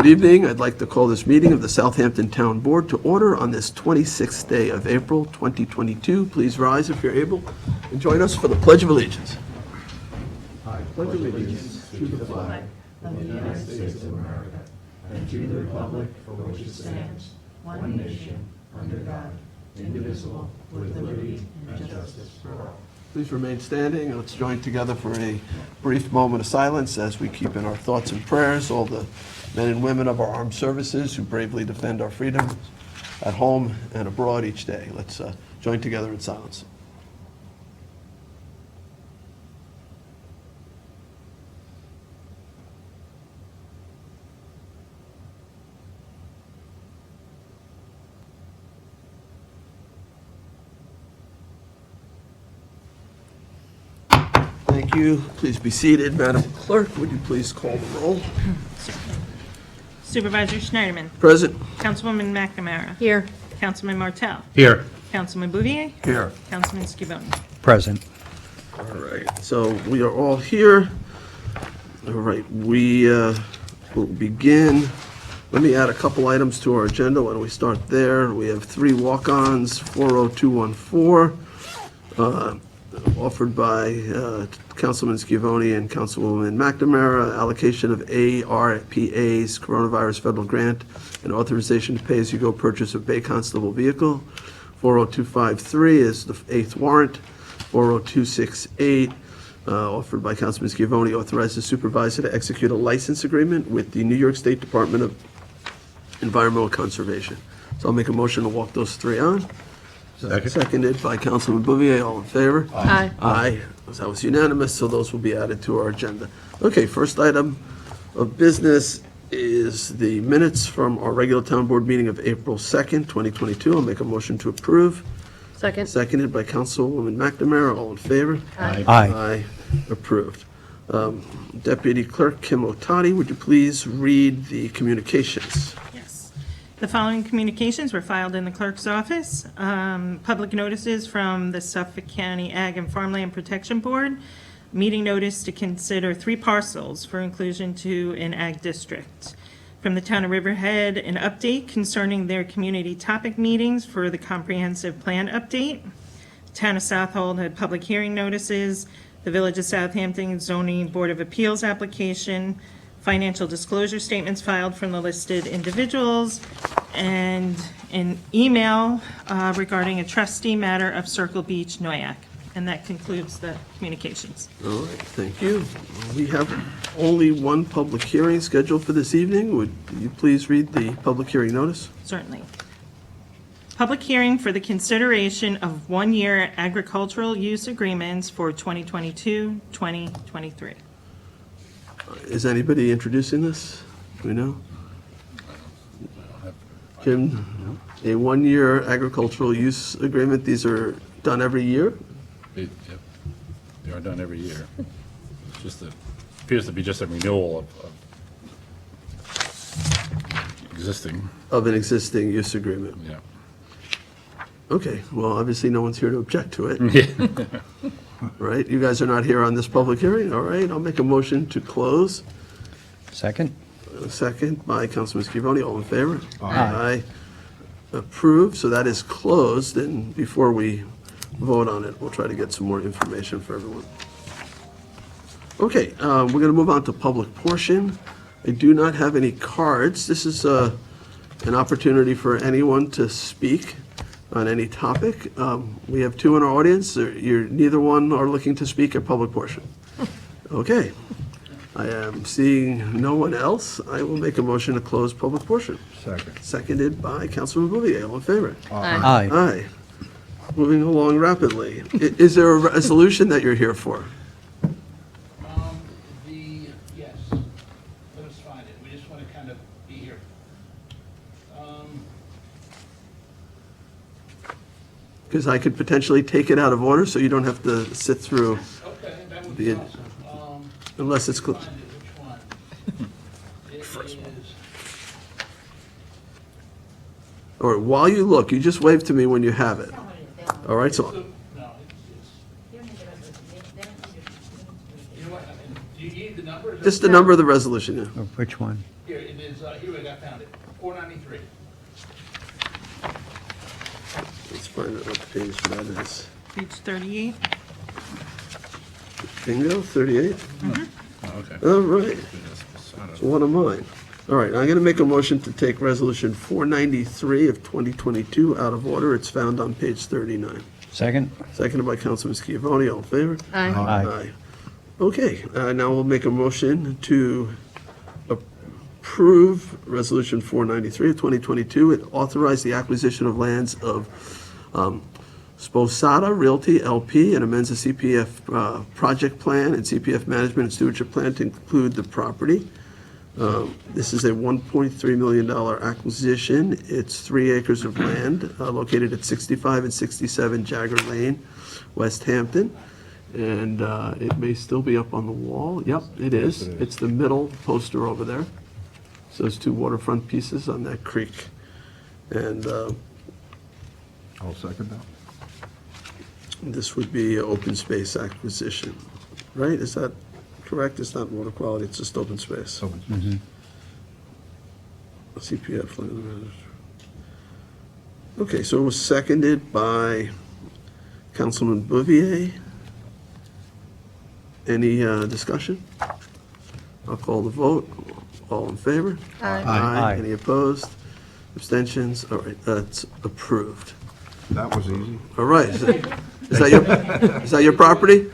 Good evening. I'd like to call this meeting of the Southampton Town Board to order on this 26th day of April, 2022. Please rise if you're able and join us for the Pledge of Allegiance. I pledge allegiance to the flag of the United States of America and to the republic for which it stands, one nation, under God, indivisible, with liberty and justice for all. Please remain standing, and let's join together for a brief moment of silence as we keep in our thoughts and prayers all the men and women of our armed services who bravely defend our freedoms at home and abroad each day. Let's join together in silence. Thank you. Please be seated. Madam Clerk, would you please call the roll? Supervisor Schneiderman. Present. Councilwoman McNamara. Here. Councilman Martell. Here. Councilman Bouvier. Here. Councilman Scibone. Present. All right, so we are all here. All right, we will begin. Let me add a couple items to our agenda. Why don't we start there? We have 3 walk-ons, 40214, offered by Councilman Scivone and Councilwoman McNamara, allocation of ARPA's Coronavirus Federal Grant and authorization to pay as-you-go purchase of Bay Constable vehicle. 40253 is the 8th warrant. 40268, offered by Councilman Scivone, authorizes the supervisor to execute a license agreement with the New York State Department of Environmental Conservation. So I'll make a motion to walk those 3 on. Second. Seconded by Councilman Bouvier. All in favor? Aye. Aye. That was unanimous, so those will be added to our agenda. Okay, first item of business is the minutes from our regular town board meeting of April 2nd, 2022. I'll make a motion to approve. Second. Seconded by Councilwoman McNamara. All in favor? Aye. Aye. Approved. Deputy Clerk Kim Otati, would you please read the communications? Yes. The following communications were filed in the clerk's office. Public notices from the Suffolk County Ag and Farmland Protection Board. Meeting notice to consider 3 parcels for inclusion to an ag district. From the town of Riverhead, an update concerning their community topic meetings for the comprehensive plan update. Town of Southold had public hearing notices. The Village of Southampton zoning board of appeals application. Financial disclosure statements filed from the listed individuals. And an email regarding a trustee matter of Circle Beach, Noyak. And that concludes the communications. All right, thank you. We have only one public hearing scheduled for this evening. Would you please read the public hearing notice? Certainly. Public hearing for the consideration of 1-year agricultural use agreements for 2022-2023. Is anybody introducing this? Do we know? Kim, a 1-year agricultural use agreement, these are done every year? Yep. They are done every year. It's just appears to be just a renewal of existing, Of an existing use agreement. yeah. Okay, well, obviously no one's here to object to it, Yeah. right? You guys are not here on this public hearing, all right? I'll make a motion to close. Second? A second by Councilman Scivone, all in favor? Aye. Approved, so that is closed, and before we vote on it, we'll try to get some more information for everyone. Okay, we're going to move on to public portion. I do not have any cards. This is an opportunity for anyone to speak on any topic. We have 2 in our audience. Neither one are looking to speak at public portion. Okay. I am seeing no one else. I will make a motion to close public portion. Second. Seconded by Councilman Bouvier. All in favor? Aye. Aye. Moving along rapidly. Is there a resolution that you're here for? Yes, let us find it, we just want to kind of be here. Because I could potentially take it out of order, so you don't have to sit through, Okay, that would The- be awesome. unless it's, Find it, which one? It is, or while you look, you just wave to me when you have it. All right, so, no, it's, you know what, do you need the numbers? just the number of the resolution, yeah. Which one? Here, it is here we go, I found it, 493. Let's find out what page that is. Page 38. Bingo, 38? Oh, okay. All right. I don't So what am I? All right, I'm going to make a motion to take Resolution 493 of 2022 out of order. It's found on page 39. Second? Seconded by Councilman Schiavone. All in favor? Aye. Aye. Okay, now we'll make a motion to approve Resolution 493 of 2022. It authorized the acquisition of lands of Sposata Realty LP and amends the CPF project plan and CPF management and stewardship plan to include the property. This is a $1.3 million acquisition. It's 3 acres of land located at 65 and 67 Jagger Lane, West Hampton. And it may still be up on the wall. Yep, it is. Yes, it is. It's the middle poster over there. So there's 2 waterfront pieces on that creek. And I'll second that. this would be open space acquisition, right? Is that correct? It's not water quality, it's just open space. CPF. Okay, so it was seconded by Councilman Bouvier. Any discussion? I'll call the vote. All in favor? Aye. Aye. Any opposed? Abstentions? All right, that's approved. That was easy. All right. Is that your property?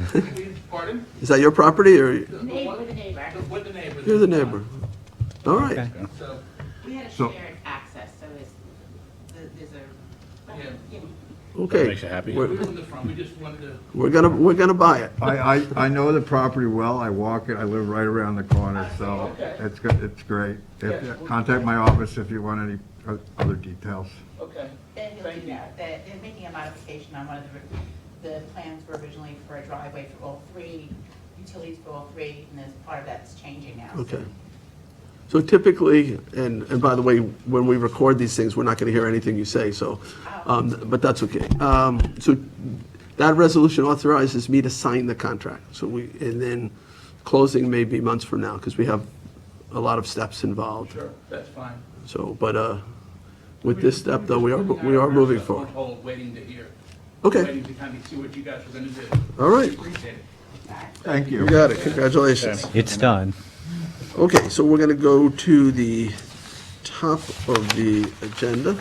Pardon? Is that your property, or With the neighbor. With the neighbor. you're the neighbor? All right. Okay. So, We had a So- shared access, so there's a, yeah, That Okay. makes you happy? we were in the front, we just wanted to, We're gonna buy it. I know the property well, I walk it, I live right around the corner, so Okay. it's good, it's great. Contact my office if you want any other details. okay. and he'll Thank do you. that. They're making a modification on one of the plans were originally for a driveway for all 3, utilities for all 3, and there's part of that's changing now. Okay. So typically, and by the way, when we record these things, we're not going to hear anything you say, so, but that's okay. So that resolution authorizes me to sign the contract. So and then closing may be months from now, because we have a lot of steps involved. Sure, that's fine. So, but with this step, though, we are moving forward. On hold, waiting to hear. Okay, Waiting to kind of see what you guys were going to do. all right. Appreciate it. Thank you. You got it. Congratulations. It's done. Okay, so we're going to go to the top of the agenda,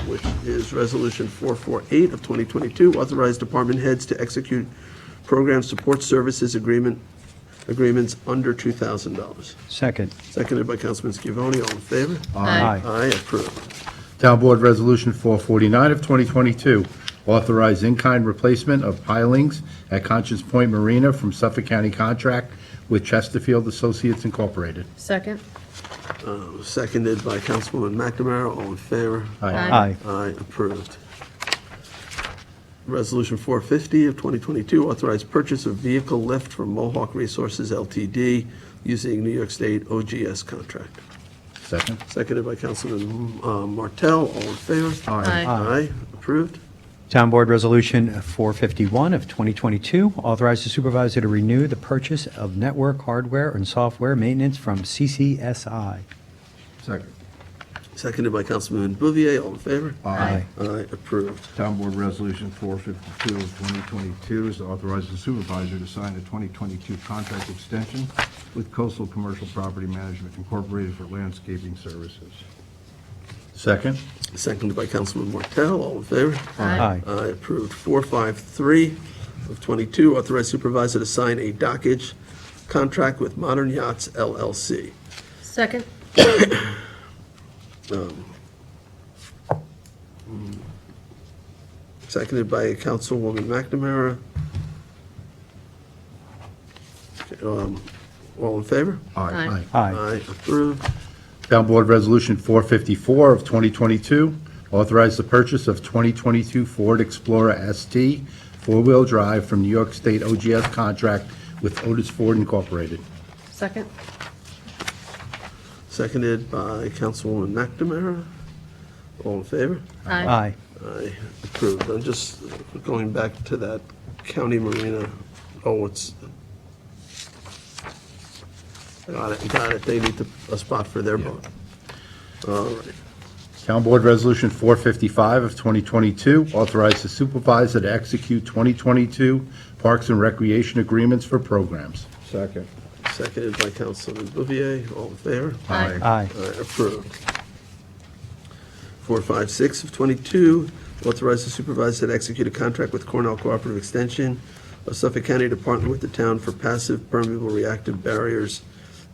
which is Resolution 448 of 2022, authorize department heads to execute program support services agreements under $2,000. Second? Seconded by Councilman Schiavone. All in favor? Aye. Aye, approved. Town Board Resolution 449 of 2022, authorize in-kind replacement of pilings at Conscience Point Marina from Suffolk County contract with Chesterfield Associates Incorporated. Second. Seconded by Councilwoman McNamara. All in favor? Aye. Aye, approved. Resolution 450 of 2022, authorized purchase of vehicle lift from Mohawk Resources LTD using New York State OGS contract. Second? Seconded by Councilman Martell. All in favor? Aye. Aye, approved. Town Board Resolution 451 of 2022, authorize the supervisor to renew the purchase of network hardware and software maintenance from CCSI. Second. Seconded by Councilman Bouvier. All in favor? Aye. Aye, approved. Town Board Resolution 452 of 2022 is to authorize the supervisor to sign a 2022 contract extension with Coastal Commercial Property Management Incorporated for landscaping services. Second? Seconded by Councilman Martell. All in favor? Aye. Aye, approved. 453 of 22, authorized supervisor to sign a dockage contract with Modern Yachts LLC. Second. Seconded by Councilwoman McNamara. Okay, all in favor? Aye. Aye. Aye, approved. Town Board Resolution 454 of 2022, authorize the purchase of 2022 Ford Explorer ST four-wheel drive from New York State OGS contract with Otis Ford Incorporated. Second. Seconded by Councilwoman McNamara. All in favor? Aye. Aye, approved. I'm just going back to that county marina. Oh, it's, got it. They need a spot for their boat. All right. Town Board Resolution 455 of 2022, authorize the supervisor to execute 2022 Parks and Recreation agreements for programs. Second. Seconded by Councilman Bouvier. All in favor? Aye. Aye, approved. 456 of 22, authorize the supervisor to execute a contract with Cornell Cooperative Extension of Suffolk County to partner with the town for passive permeable reactive barriers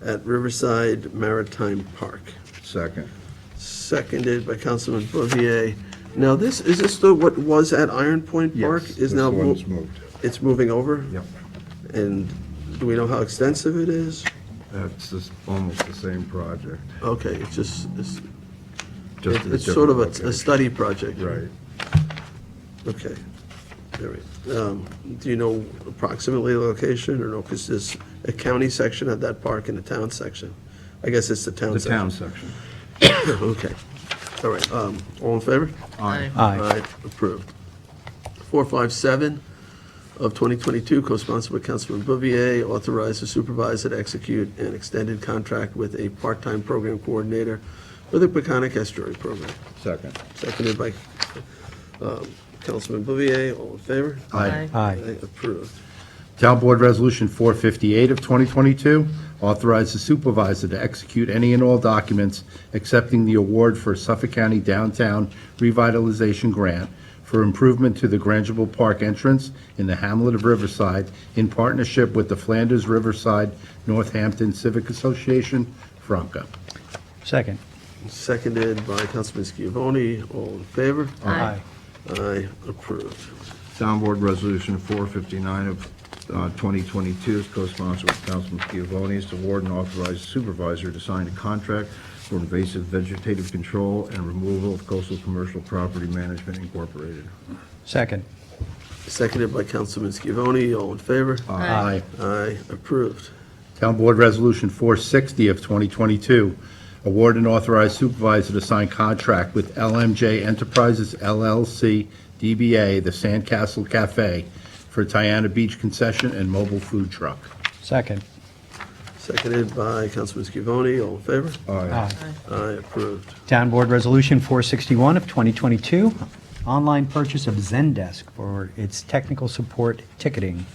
at Riverside Maritime Park. Second. Seconded by Councilman Bouvier. Now, is this what was at Iron Point Park? Yes, Is this now one's moved. It's moving over? Yep. And do we know how extensive it is? That's just almost the same project. Okay, it's Just in it's sort of different a study project. Right. Okay. All right. Do you know approximately the location, or no? Because there's a county section of that park and a town section. I guess it's the town The section. town section. Okay. All right. All in favor? Aye. Aye. Approved. 457 of 2022, co-sponsored by Councilman Bouvier, authorize the supervisor to execute an extended contract with a part-time program coordinator for the Peconic Estuary Program. Second. Seconded by Councilman Bouvier. All in favor? Aye. Approved. Town Board Resolution 458 of 2022, authorize the supervisor to execute any and all documents accepting the award for Suffolk County Downtown Revitalization Grant for improvement to the Grangerville Park entrance in the hamlet of Riverside in partnership with the Flanders Riverside Northampton Civic Association, Franca. Second. Seconded by Councilman Schiavone. All in favor? Aye. Aye. Approved. Town Board Resolution 459 of 2022 is co-sponsored with Councilman Schiavone, is to award and authorize the supervisor to sign a contract for invasive vegetative control and removal of coastal commercial property management incorporated. Second. Seconded by Councilman Schiavone. All in favor? Aye. Aye. Approved. Town Board Resolution 460 of 2022, award and authorize supervisor to sign contract with LMJ Enterprises LLC, DBA, the Sandcastle Cafe, for Tiana Beach concession and mobile food truck. Second. Seconded by Councilman Schiavone. All in favor? Aye. Aye. Approved. Town Board Resolution 461 of 2022, online purchase of Zendesk for its technical support ticketing.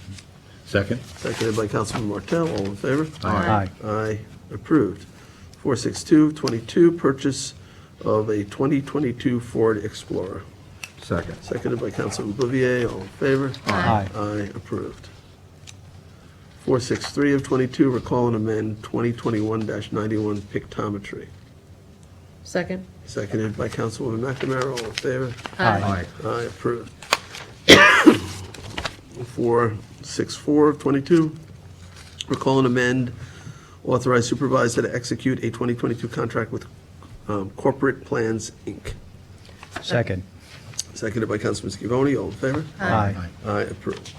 Second. Seconded by Councilman Martell. All in favor? Aye. Aye. Approved. 462, 22, purchase of a 2022 Ford Explorer. Second. Seconded by Councilman Bouvier. All in favor? Aye. Aye. Approved. 463 of 22, recall and amend 2021-91 pictometry. Second. Seconded by Councilwoman McNamara. All in favor? Aye. Aye. Approved. 464 of 22, recall and amend, authorize supervisor to execute a 2022 contract with Corporate Plans, Inc. Second. Seconded by Councilman Schiavone. All in favor? Aye. Aye. Approved.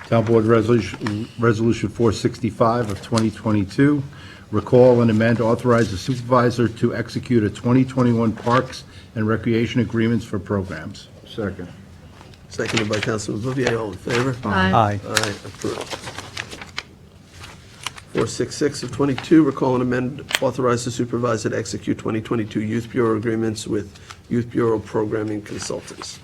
Town Board Resolution 465 of 2022, recall and amend, authorize the supervisor to execute a 2021 Parks and Recreation agreements for programs. Second. Seconded by Councilman Bouvier. All in favor? Aye. Aye. Approved. 466 of 22, recall and amend, authorize the supervisor to execute 2022 Youth Bureau agreements with Youth Bureau Programming Consultants.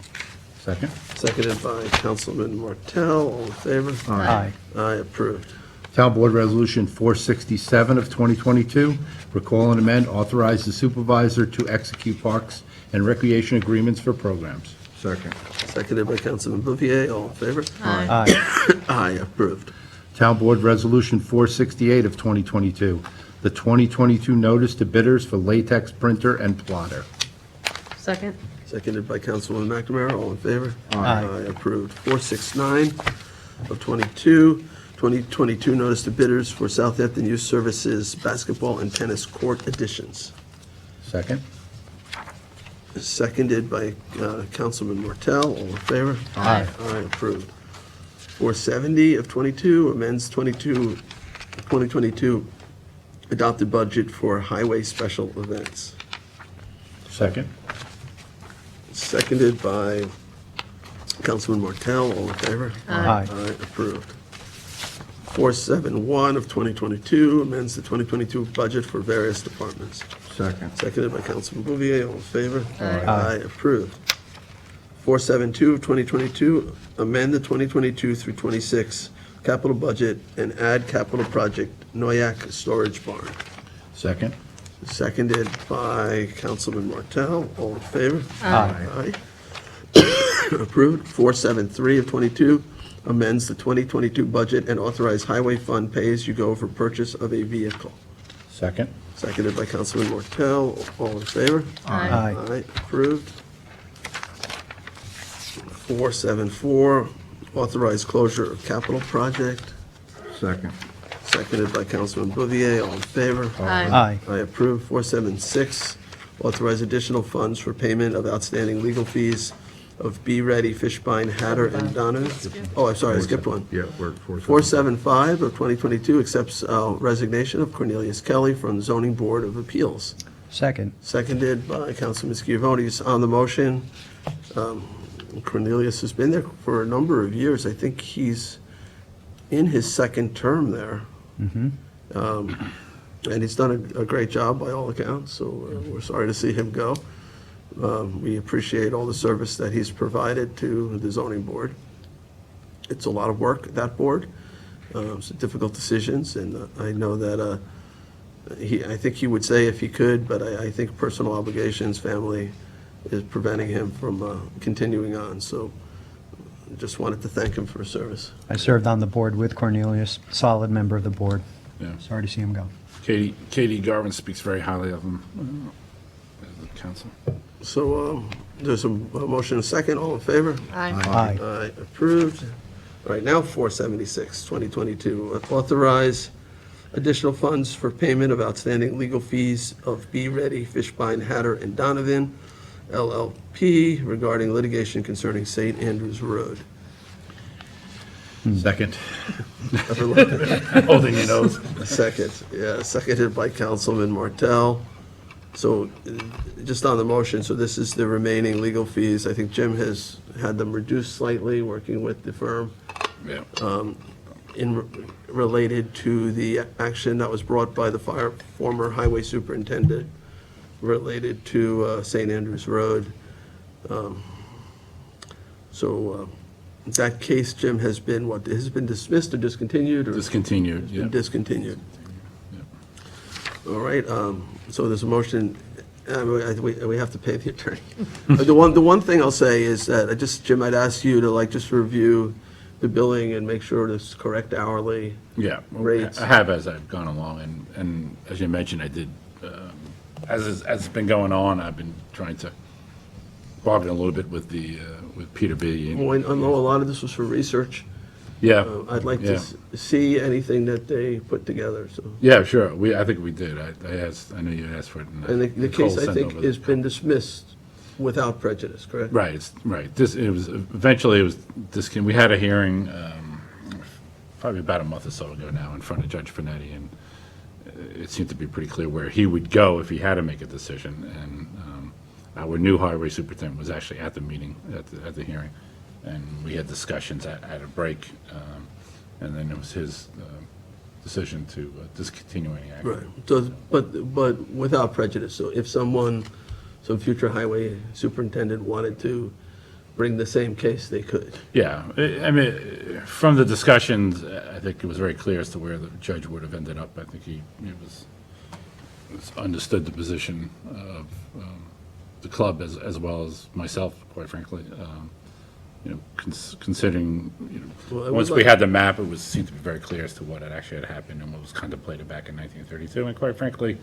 Second. Seconded by Councilman Martell. All in favor? Aye. Aye. Approved. Town Board Resolution 467 of 2022, recall and amend, authorize the supervisor to execute Parks and Recreation agreements for programs. Second. Seconded by Councilman Bouvier. All in favor? Aye. Aye. Approved. Town Board Resolution 468 of 2022, the 2022 notice to bidders for latex printer and plotter. Second. Seconded by Councilwoman McNamara. All in favor? Aye. Approved. 469 of 22, 2022 notice to bidders for Southampton Youth Services basketball and tennis court additions. Second. Seconded by Councilman Martell. All in favor? Aye. Aye. Approved. 470 of 22 amends 2022 adopted budget for highway special events. Second. Seconded by Councilman Martell. All in favor? Aye. Aye. Approved. 471 of 2022 amends the 2022 budget for various departments. Second. Seconded by Councilman Bouvier. All in favor? Aye. Approved. 472 of 2022, amend the 2022 through 26 capital budget and add capital project Noyak Storage Barn. Second. Seconded by Councilman Martell. All in favor? Aye. Aye. Approved. 473 of 22 amends the 2022 budget and authorize highway fund pay-as-you-go for purchase of a vehicle. Second. Seconded by Councilman Martell. All in favor? Aye. Aye. Approved. 474, authorize closure of capital project. Second. Seconded by Councilman Bouvier. All in favor? Aye. I approve. 476, authorize additional funds for payment of outstanding legal fees of Be Ready, Fishbein, Hatter, and Donovan. Oh, I'm sorry, I skipped one. Yeah, we're at 475. 475 of 2022 accepts resignation of Cornelius Kelly from the Zoning Board of Appeals. Second. Seconded by Councilman Schiavones. On the motion, Cornelius has been there for a number of years. I think he's in his second term there. And he's done a great job by all accounts, so we're sorry to see him go. We appreciate all the service that he's provided to the zoning board. It's a lot of work, that board. It's difficult decisions, and I know that I think he would say if he could, but I think personal obligations, family, is preventing him from continuing on. So just wanted to thank him for his service. I served on the board with Cornelius, solid member of the board. Yeah. Sorry to see him go. Katie Garvin speaks very highly of him as a council. So there's a motion and a second. All in favor? Aye. Aye. Aye, approved. All right, now 476, 2022, authorize additional funds for payment of outstanding legal fees of Be Ready, Fishbein, Hatter, and Donovan, LLP, regarding litigation concerning St. Andrews Road. Second. Holding your nose. Second, yeah, seconded by Councilman Martell. So just on the motion, so this is the remaining legal fees. I think Jim has had them reduced slightly, working with the firm. Yeah. Related to the action that was brought by the former highway superintendent related to St. Andrews Road. So that case, Jim, has been what, has it been dismissed or discontinued? Or Discontinued, yeah. discontinued. All right, so there's a motion, we have to pay the attorney. The one thing I'll say is that Jim, I'd ask you to just review the billing and make sure it's correct hourly. Yeah, Rates. I have as I've gone along, and as you mentioned, I did, as it's been going on, I've been trying to bargain a little bit with with Peter B. and- Well, I know a lot of this was for research. Yeah. I'd like to yeah. see anything that they put together, so. Yeah, sure, I think we did, I know you asked for it. And the Nicole case, I sent think, over the has been dismissed without prejudice, correct? Right, right. Eventually it was we had a hearing, probably about a month or so ago now, in front of Judge Finetti, and it seemed to be pretty clear where he would go if he had to make a decision. And our new highway superintendent was actually at the meeting, at the hearing, and we had discussions at a break, and then it was his decision to discontinue any action. Right, so, but without prejudice, so if some future highway superintendent wanted to bring the same case, they could. Yeah, I mean, from the discussions, I think it was very clear as to where the judge would have ended up. I think he understood the position of the club as well as myself, quite frankly. Considering, Well, I would once we like- had the map, it seemed to be very clear as to what had actually had happened and what was contemplated back in 1932. And quite frankly,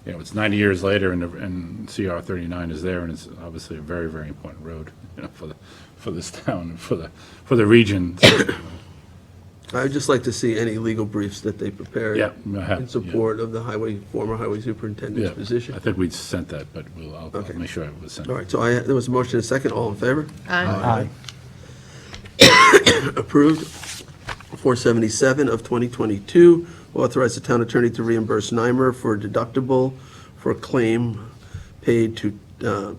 it's 90 years later, and CR 39 is there, and it's obviously a very, very important road, for this town, for the region. I would just like to see any legal briefs that they prepared Yeah, I have, in support of the former highway superintendent's Yeah, position. I think we sent that, but I'll Okay. make sure it was sent. All right, so there was a motion and a second, all in favor? Aye. Approved. 477 of 2022, authorize the town attorney to reimburse NYMER for a deductible for a claim paid to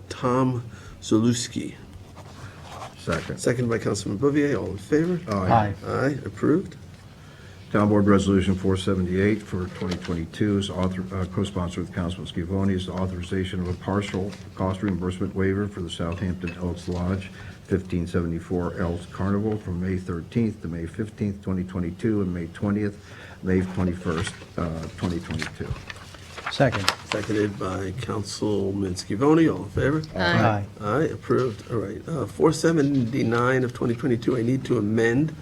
Tom Zaluski. Second. Second by Councilman Bouvier, all in favor? Aye. Aye, approved. Town Board Resolution 478 for 2022 is co-sponsored with Councilman Scavone, is the authorization of a partial cost reimbursement waiver for the Southampton Elks Lodge 1574 Elks Carnival from May 13th to May 15th, 2022, and May 20th, May 21st, 2022. Second. Seconded by Councilman Scavone. All in favor? Aye. Aye, approved. All right. 479 of 2022, I need to amend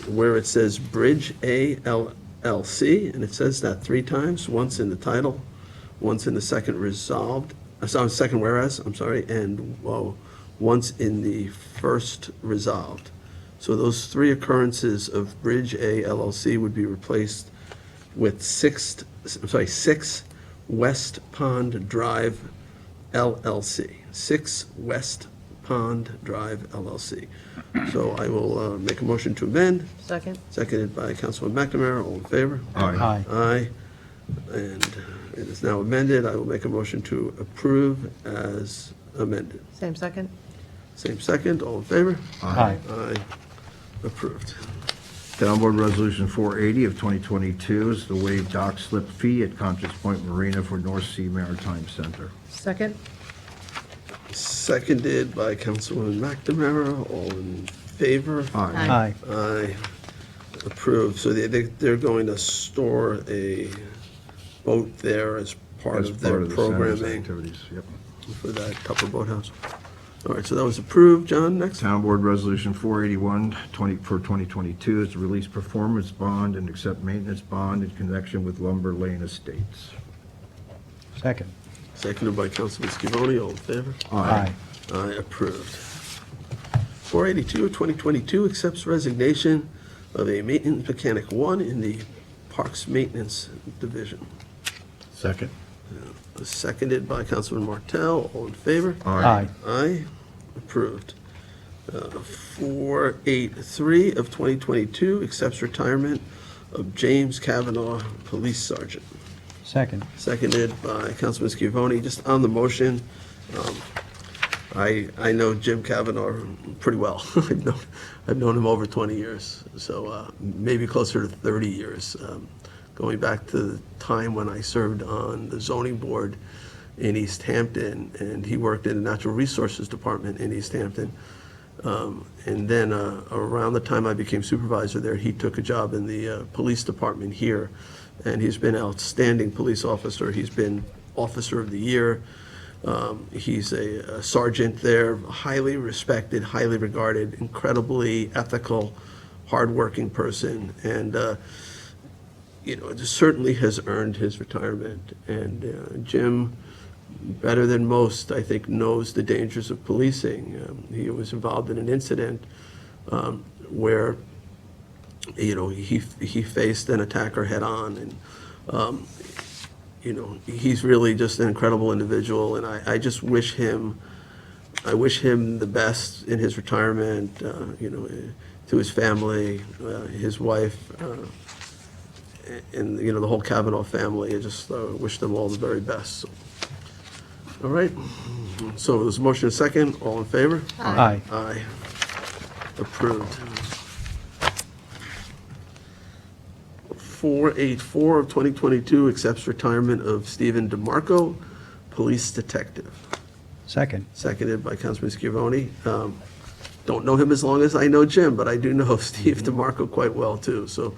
where it says Bridge A LLC, and it says that 3 times, once in the title, once in the second second whereas, and once in the first resolved. So those 3 occurrences of Bridge A LLC would be replaced with 6 West Pond Drive LLC. 6 West Pond Drive LLC. So I will make a motion to amend, Second. seconded by Councilman McNamara. All in favor? Aye. Aye. And it is now amended. I will make a motion to approve as amended. Same second. Same second. All in favor? Aye. Aye. Approved. Town Board Resolution 480 of 2022 is the waive dock slip fee at Conscious Point Marina for North Sea Maritime Center. Second. Seconded by Councilwoman McNamara. All in favor? Aye. Aye. Approved. So they're going to store a boat there as part As of part their of the center's programming activities. Yep. for that Tupper Boathouse. All right, so that was approved. John, next. Town Board Resolution 481 for 2022 is to release performance bond and accept maintenance bond in connection with Lumber Lane Estates. Second. Seconded by Councilman Scavone. All in favor? Aye. Aye, approved. 482 of 2022 accepts resignation of a maintenance mechanic 1 in the Parks Maintenance Division. Second. Seconded by Councilman Martell. All in favor? Aye. Aye, approved. 483 of 2022 accepts retirement of James Kavanaugh, Police Sergeant. Second. Seconded by Councilman Scavone. Just on the motion, I know Jim Kavanaugh pretty well. I've known him over 20 years, so maybe closer to 30 years, going back to the time when I served on the zoning board in East Hampton, and he worked in the Natural Resources Department in East Hampton. And then around the time I became supervisor there, he took a job in the police department here, and he's been an outstanding police officer. He's been Officer of the Year. He's a sergeant there, highly respected, highly regarded, incredibly ethical, hardworking person, and certainly has earned his retirement. And Jim, better than most, I think, knows the dangers of policing. He was involved in an incident where he faced an attacker head on, and he's really just an incredible individual, and I just wish him the best in his retirement, to his family, his wife, and the whole Kavanaugh family. I just wish them all the very best. So, all right, so there's a motion and a second. All in favor? Aye. Aye. Approved. 484 of 2022 accepts retirement of Stephen DeMarco, police detective. Second. Seconded by Councilman Scavone. Don't know him as long as I know Jim, but I do know Steve DeMarco quite well, too. So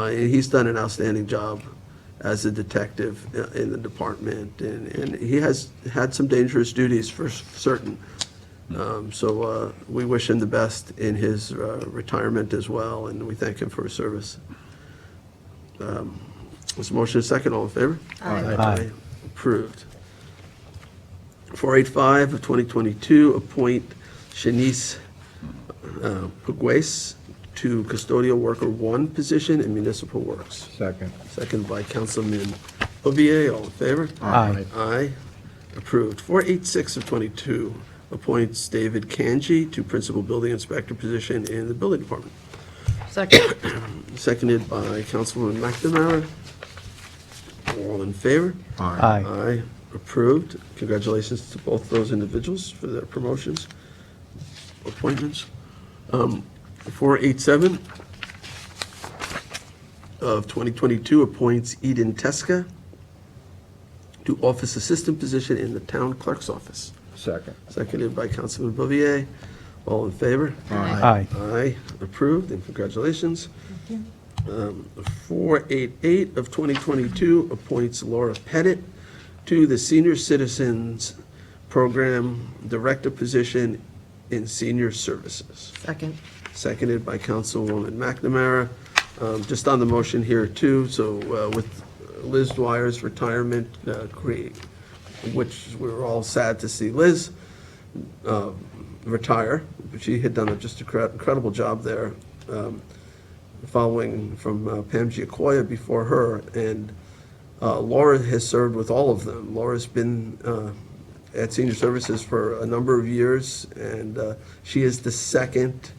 he's done an outstanding job as a detective in the department, and he has had some dangerous duties for certain. So we wish him the best in his retirement as well, and we thank him for his service. Was motion second? All in favor? Aye. Approved. 485 of 2022, appoint Shanice Pugues to custodial worker 1 position in municipal works. Second. Second by Councilman Ovier. All in favor? Aye. Aye. Approved. 486 of 22 appoints David Kanji to principal building inspector position in the building department. Second. Seconded by Councilwoman McNamara. All in favor? Aye. Aye. Approved. Congratulations to both those individuals for their promotions, appointments. 487 of 2022 appoints Eden Teska to office assistant position in the town clerk's office. Second. Seconded by Councilman Bouvier. All in favor? Aye. Aye, approved, and congratulations. 488 of 2022 appoints Laura Pettit to the Senior Citizens Program Director position in Senior Services. Second. Seconded by Councilwoman McNamara. Just on the motion here too, so with Liz Dwyer's retirement, which we were all sad to see Liz retire, but she had done just an incredible job there, following from Pam Giacoya before her, and Laura has served with all of them. Laura's been at Senior Services for a number of years, and she is the second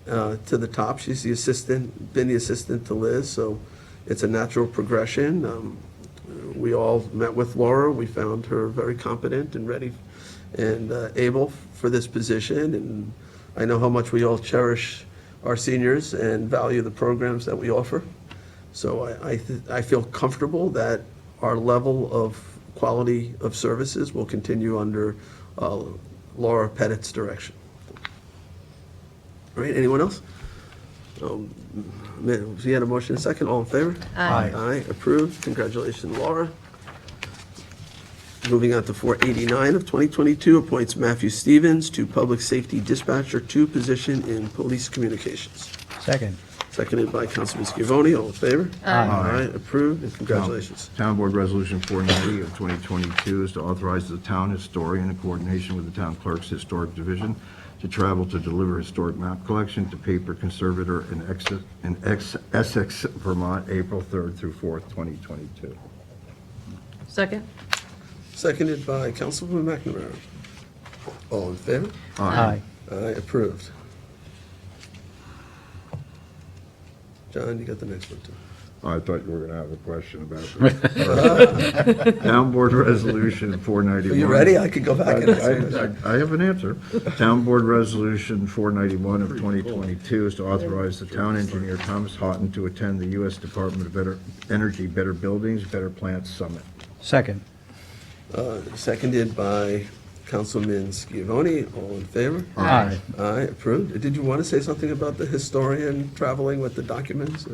to the top. She's the assistant, been the assistant to Liz, so it's a natural progression. We all met with Laura. We found her very competent and ready and able for this position, and I know how much we all cherish our seniors and value the programs that we offer. So I feel comfortable that our level of quality of services will continue under Laura Pettit's direction. All right, anyone else? We had a motion and a second. All in favor? Aye. Aye, approved. Congratulations, Laura. Moving on to 489 of 2022, appoints Matthew Stevens to Public Safety Dispatcher 2 position in Police Communications. Second. Seconded by Councilman Scavone. All in favor? Aye. Approved, and congratulations. Town Board Resolution 490 of 2022 is to authorize the town historian in coordination with the town clerk's historic division to travel to deliver historic map collection to paper conservator in Essex, Vermont, April 3rd through 4th, 2022. Second. Seconded by Councilwoman McNamara. All in favor? Aye. Aye, approved. John, you got the next one, too. I thought you were going to have a question about this. Town Board Resolution 491. Are you ready? I could go back and answer. I have an answer. Town Board Resolution 491 of 2022 is to authorize the town engineer Thomas Houghton to attend the U.S. Department of Energy Better Buildings, Better Plants Summit. Second. Seconded by Councilman Scavone. All in favor? Aye. Aye, approved. Did you want to say something about the historian traveling with the documents?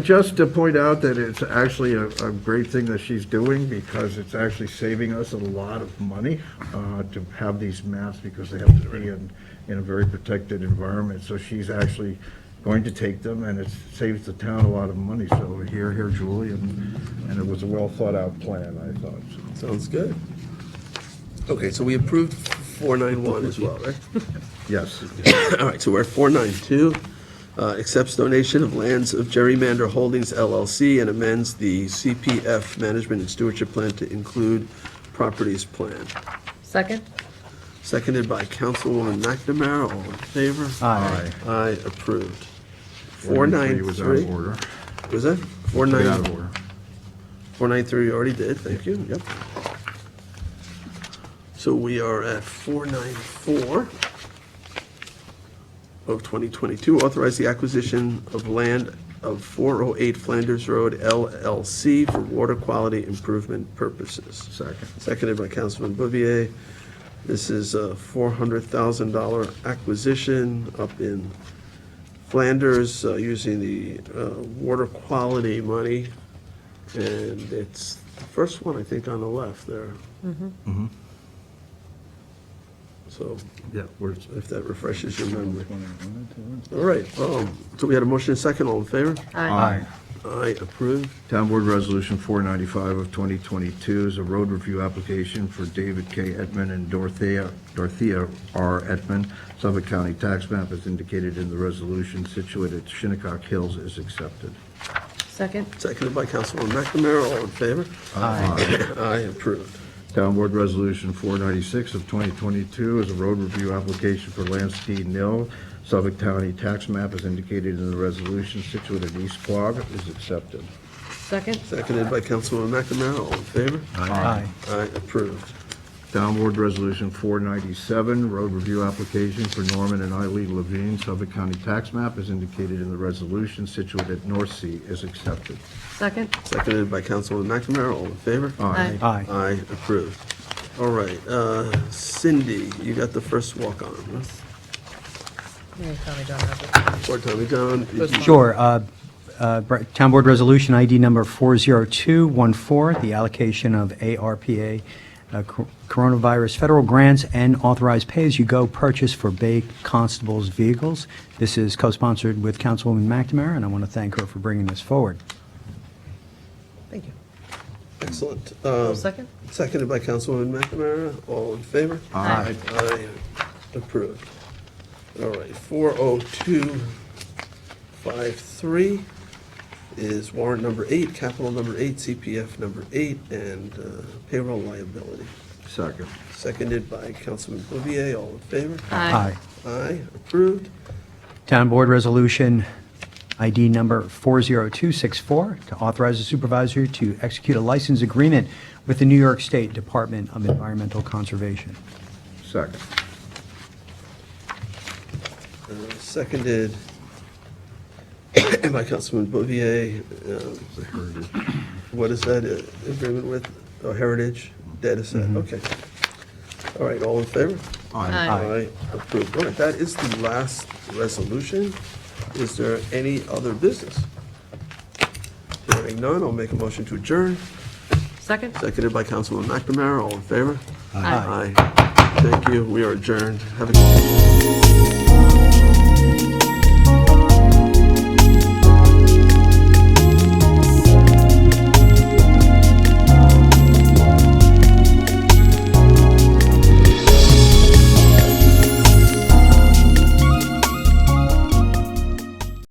Just to point out that it's actually a great thing that she's doing, because it's actually saving us a lot of money to have these maps, because they have to be in a very protected environment. So she's actually going to take them, and it saves the town a lot of money. So here, Julie, and it was a well-thought-out plan, I thought. Sounds good. Okay, so we approved 491 as well, right? Yes. All right, so we're at 492. Accepts donation of lands of Gerrymander Holdings LLC and amends the CPF Management and Stewardship Plan to include properties plan. Second. Seconded by Councilwoman McNamara. All in favor? Aye. Aye, approved. 493 was out 493. of order. Was that? Took it out of order. 493 you already did, thank you, yep. So we are at 494 of 2022, authorize the acquisition of land of 408 Flanders Road LLC for water quality improvement purposes. Second. Seconded by Councilman Bouvier. This is a $400,000 acquisition up in Flanders using the water quality money. And it's the first one, I think, on the left there. So Yeah, we're, if that refreshes your memory. All right, so we had a motion and a second. All in favor? Aye. Aye, approved. Town Board Resolution 495 of 2022 is a road review application for David K. Edmond and Dorothea R. Edmond. Suffolk County tax map as indicated in the resolution situated at Shinnecock Hills is accepted. Second. Seconded by Councilwoman McNamara. All in favor? Aye. Aye, approved. Town Board Resolution 496 of 2022 is a road review application for Lansky Mill. Suffolk County tax map as indicated in the resolution situated at East Quogue is accepted. Second. Seconded by Councilwoman McNamara. All in favor? Aye. Aye, approved. Town Board Resolution 497, road review application for Norman and Eileen Levine, Suffolk County tax map as indicated in the resolution, situated at North Sea, is accepted. Second. Seconded by Councilwoman McNamara. All in favor? Aye. Aye. Aye, approved. All right, Cindy, you got the first walk-on, huh? Yeah, Tommy John has it. Or Tommy John? Sure. Town Board Resolution ID number 40214, the allocation of ARPA coronavirus federal grants and authorized pay-as-you-go purchase for Bay Constable's vehicles. This is co-sponsored with Councilwoman McNamara, and I want to thank her for bringing this forward. Thank you. Excellent. Second? Seconded by Councilwoman McNamara. All in favor? Aye. Aye, approved. All right, 40253 is warrant number 8, capital number 8, CPF number 8, and payroll liability. Second. Seconded by Councilman Bouvier. All in favor? Aye. Aye, approved. Town Board Resolution ID number 40264, to authorize the supervisor to execute a license agreement with the New York State Department of Environmental Conservation. Second. Seconded by Councilman Bouvier. What is that agreement with? Oh, Heritage Data Set, okay. All right, all in favor? Aye. Aye, approved. All right, that is the last resolution. Is there any other business? Hearing none, I'll make a motion to adjourn. Second? Seconded by Councilman McNamara. All in favor? Aye. Aye. Thank you. We are adjourned. Have a good